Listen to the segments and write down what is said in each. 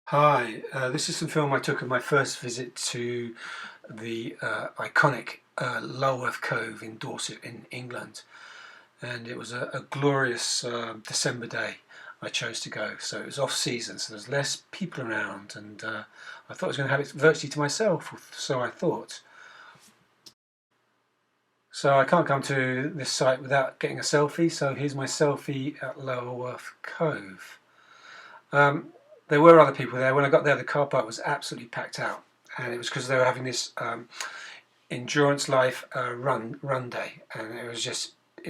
Hi, this is some film I took of my first visit to the iconic Lulworth Cove in Dorset in England, and it was a glorious December day. I chose to go, so it was off season, so there's less people around, and I thought I was going to have it virtually to myself, so I thought. So I can't come to this site without getting a selfie, so here's my selfie at Lulworth Cove. Um, there were other people there. When I got there, the car park was absolutely packed out, and it was because they were having this Endurancelife run day, and it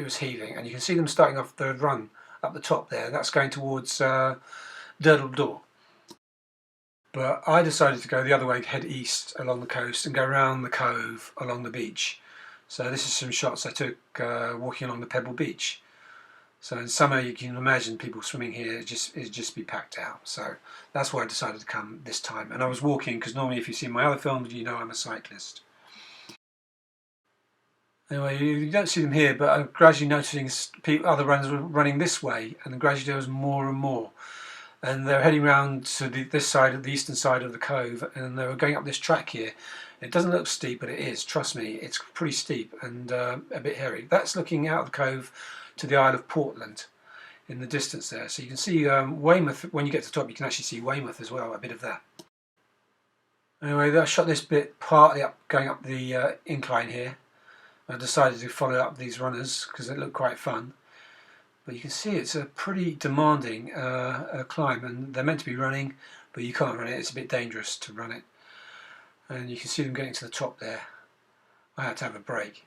was heaving, and you can see them starting off the run up the top there. That's going towards Durdle Door. But I decided to go the other way, head east along the coast, and go around the cove along the beach. So this is some shots I took walking along the Pebble Beach. So in summer, you can imagine people swimming here it'd just be packed out. So that's why I decided to come this time. And I was walking because normally, if you see my other films, you know I'm a cyclist. Anyway, you don't see them here, but I'm gradually noticing other runners were running this way, and gradually there was more and more. And they're heading round to this side, the eastern side of the cove, and they were going up this track here. It doesn't look steep, but it is. Trust me, it's pretty steep and a bit hairy. That's looking out of the cove to the Isle of Portland in the distance there. So you can see Weymouth. When you get to the top, you can actually see Weymouth as well, a bit of that. Anyway, I shot this bit partly up, going up the incline here. I decided to follow up these runners because they look quite fun. But you can see it's a pretty demanding climb, and they're meant to be running, but you can't run it. It's a bit dangerous to run it. And you can see them getting to the top there. I had to have a break.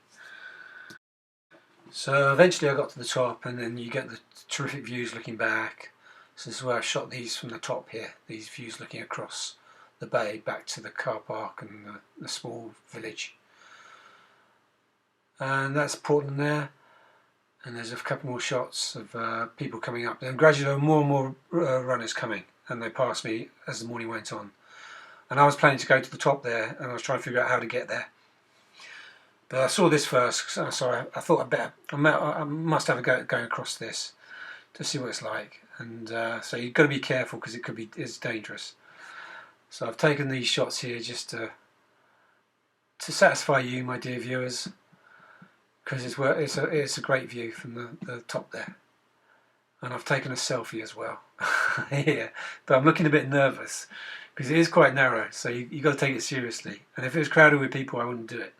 So eventually I got to the top, and then you get the terrific views looking back. So this is where I shot these from the top here, these views looking across the bay back to the car park and the small village. And that's Portland there, and there's a couple more shots of people coming up. And gradually there were more and more runners coming, and they passed me as the morning went on. And I was planning to go to the top there, and I was trying to figure out how to get there. But I saw this first, so I thought I must have a go going across this to see what it's like. And so you've got to be careful because it's dangerous. So I've taken these shots here just to satisfy you, my dear viewers, because it's a great view from the top there. And I've taken a selfie as well here, but I'm looking a bit nervous because it is quite narrow, so you've got to take it seriously. And if it was crowded with people, I wouldn't do it.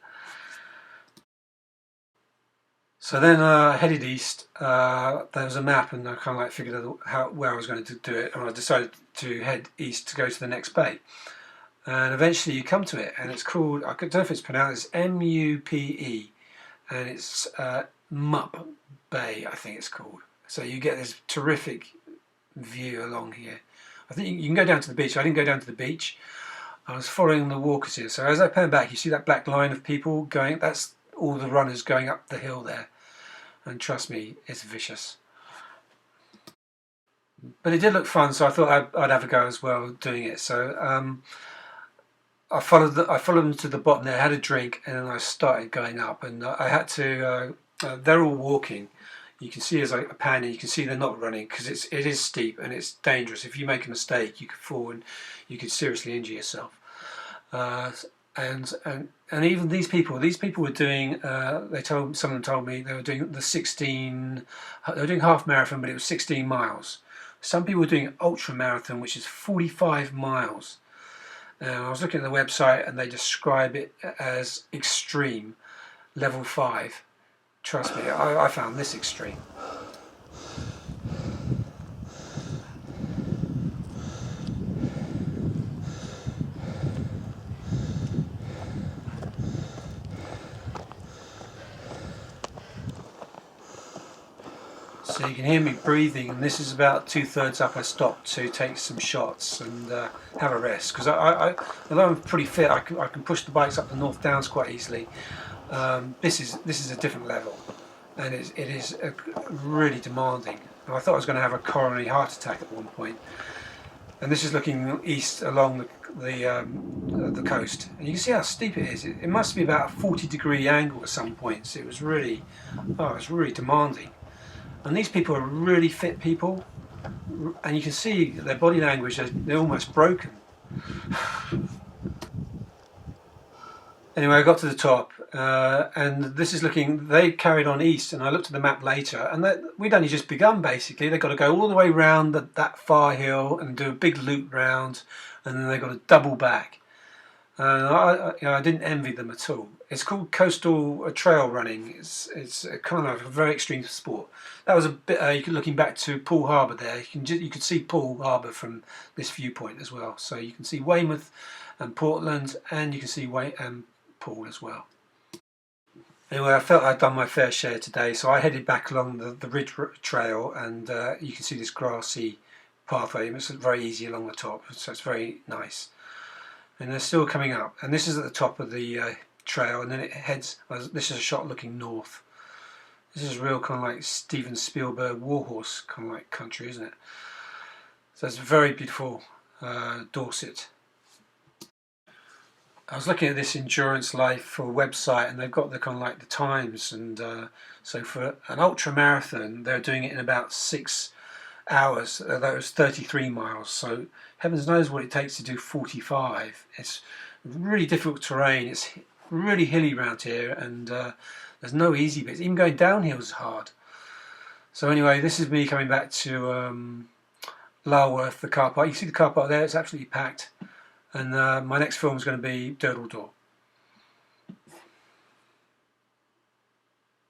So then I headed east. There was a map, and I kind of figured out where I was going to do it, and I decided to head east to go to the next bay. And eventually you come to it, and it's called, I don't know if it's pronounced, it's M-U-P-E, and it's Mup Bay, I think it's called. So you get this terrific view along here. I think you can go down to the beach. I didn't go down to the beach. I was following the walkers here. So as I pan back, you see that black line of people going, that's all the runners going up the hill there. And trust me, it's vicious. But it did look fun, so I thought I'd have a go as well doing it. So I followed them to the bottom there, had a drink, and then I started going up. And I had to, they're all walking. You can see as I pan in, you can see they're not running because it is steep and it's dangerous. If you make a mistake, you could fall and you could seriously injure yourself. And even these people were doing. Some of them told me they were doing the 16. They were doing half marathon, but it was 16 miles. Some people were doing ultra marathon, which is 45 miles. Now I was looking at the website, and they describe it as extreme, level 5. Trust me, I found this extreme. So you can hear me breathing, and this is about 2/3 up. I stopped to take some shots and have a rest because although I'm pretty fit, I can push the bikes up the North Downs quite easily. This is a different level, and it is really demanding. And I thought I was going to have a coronary heart attack at one point. And this is looking east along the coast, and you can see how steep it is. It must be about a 40-degree angle at some points. It was really demanding. And these people are really fit people. and you can see their body language, they're almost broken. Anyway, I got to the top, and this is looking, they carried on east, and I looked at the map later, and we'd only just begun basically. They've got to go all the way round that far hill and do a big loop round, and then they've got to double back. I didn't envy them at all. It's called Coastal Trail Running. It's a kind of a very extreme sport. That was a bit, looking back to Poole Harbour there, you could see Poole Harbour from this viewpoint as well. So you can see Weymouth and Portland, and you can see Poole as well. Anyway, I felt I'd done my fair share today, so I headed back along the Ridge Trail, and you can see this grassy pathway. It's very easy along the top, so it's very nice. And they're still coming up, and this is at the top of the trail, and then it heads. This is a shot looking north. This is real kind of like Steven Spielberg warhorse kind of like country, isn't it? So it's very beautiful, Dorset. I was looking at this Endurancelife website, and they've got the kind of like the times, and so for an ultra marathon, they're doing it in about 6 hours. That was 33 miles. So heavens knows what it takes to do 45. It's really difficult terrain. It's really hilly around here, and there's no easy bits. Even going downhill is hard. So anyway, this is me coming back to Lulworth, the car park. You see the car park there? It's absolutely packed. And my next film is going to be Durdle Door.